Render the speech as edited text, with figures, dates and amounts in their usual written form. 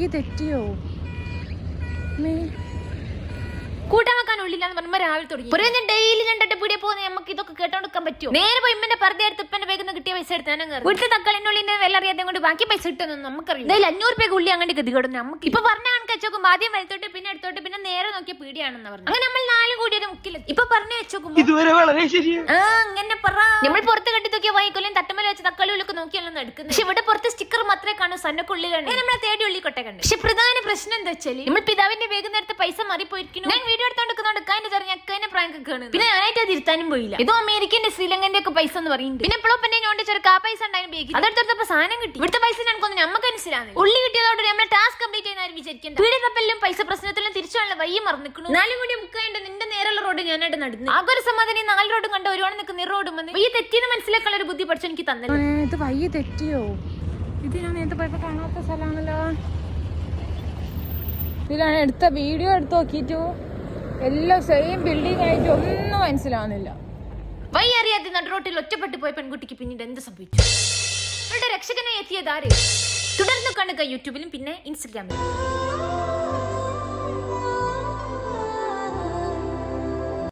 വയ്യ തെറ്റിയോ? കൂട്ടാൻ വെക്കാനുള്ളില്ലാന്ന് പറഞ്ഞ രാവിലെ തുടങ്ങി ഡെയിലി രണ്ടട്ട് പീടിയെ പോകുന്ന നമുക്ക് ഇതൊക്കെ കേട്ടോണ്ടിരിക്കാൻ പറ്റുമോ? നേരെ പോയി ഇമ്മന്റെ പർദ്ദ എടുത്ത് ഇപ്പന്റെ വേഗം കിട്ടിയ പൈസ എടുത്ത് വീട്ടിൽ തക്കളിനുള്ളിന്റെ വില അറിയാതെ കൊണ്ട് ബാക്കി പൈസ കിട്ടുന്നു നമുക്കറിയാം. 500 രൂപ ഉള്ളി അങ്ങനെ ഗതികേടും നമുക്ക് ഇപ്പൊ പറഞ്ഞ കണക്ക് വെച്ചോക്കും. ആദ്യം വലത്തോട്ട് പിന്നെ എടുത്തോട്ട് പിന്നെ നേരെ നോക്കിയ പീടിയാണെന്ന് പറഞ്ഞു. അങ്ങനെ നമ്മൾ 4 കൂടിയത് മുക്കില് ഇപ്പൊ പറഞ്ഞു വെച്ചോക്കും. അങ്ങനെ പറ നമ്മൾ പുറത്ത് കെട്ടി നോക്കിയ വൈകൊല്ലും തട്ടുമല വെച്ച് തക്കാളി ഉള്ളിക്ക് നോക്കിയല്ലോ എടുക്കുന്നത്. പക്ഷെ ഇവിടെ പുറത്ത് സ്റ്റിക്കർ മാത്രമേ കാണൂ. സന്നക്കുള്ളിലാണ് നമ്മളെ തേടി ഉള്ളി കൊട്ട കണ്ട്. പക്ഷെ പ്രധാന പ്രശ്നം എന്താ വെച്ചാൽ നമ്മൾ പിതാവിന്റെ വേഗം നേരത്തെ പൈസ മാറിപ്പോയിരിക്കുന്നു. ഞാൻ വീഡിയോ എടുത്തോണ്ടിരിക്കുന്നോണ്ട് പിന്നെ ഞാനായിട്ട് അത് ഇരുത്താനും പോയില്ല. ഇതും അമേരിക്കന്റെ ശ്രീലങ്കന്റെ ഒക്കെ പൈസ എന്ന് പറയുന്നത്. പിന്നെ എപ്പോഴും എന്നെ ഞോണ്ട് ചെറുക്ക ആ പൈസ ഉണ്ടായിരുന്നു. അതെടുത്തപ്പോ സാധനം കിട്ടി. ഇവിടുത്തെ പൈസ ഞങ്ങൾക്ക് നമുക്ക് മനസ്സിലാകും. ഉള്ളി കിട്ടിയതോടെ നമ്മളെ ടാസ്ക് കംപ്ലീറ്റ് ചെയ്യുന്ന വിചാരിക്കേണ്ട. വീടിനെല്ലാം പൈസ പ്രശ്നത്തിലും തിരിച്ചുള്ള വയ്യ മറന്നിക്കുന്നു. 4 കൂടി മുക്കായിട്ട് നിന്റെ നേരെയുള്ള റോഡ് ഞാനായിട്ട് നടന്നു. ആകെ ഒരു സമാധാനം 4 റോഡും കണ്ട ഒരുപാട് നിൽക്കുന്ന റോഡും വന്ന് ഈ തെറ്റിയെന്ന് മനസ്സിലാക്കാനുള്ള ഒരു ബുദ്ധി പഠിച്ചു എനിക്ക് തന്നെ. ഇത് വയ്യ തെറ്റിയോ? ഇത് ഞാൻ നേരത്തെ പോയപ്പോ കാണാത്ത സ്ഥലമാണല്ലോ. ഇതിലാണ് എടുത്ത വീഡിയോ എടുത്ത് നോക്കിയിട്ടു എല്ലാം സെയിം ബിൽഡിംഗ് ആയിട്ട് ഒന്നും മനസ്സിലാവുന്നില്ല. വഴി അറിയാതെ നടുറോട്ടിൽ ഒറ്റപ്പെട്ടു പോയ പെൺകുട്ടിക്ക് പിന്നീട് എന്ത് സംഭവിച്ചു? അവരുടെ രക്ഷകനെ എത്തിയതാര്? തുടർന്ന് കാണുക യൂട്യൂബിലും പിന്നെ ഇൻസ്റ്റഗ്രാമിലും.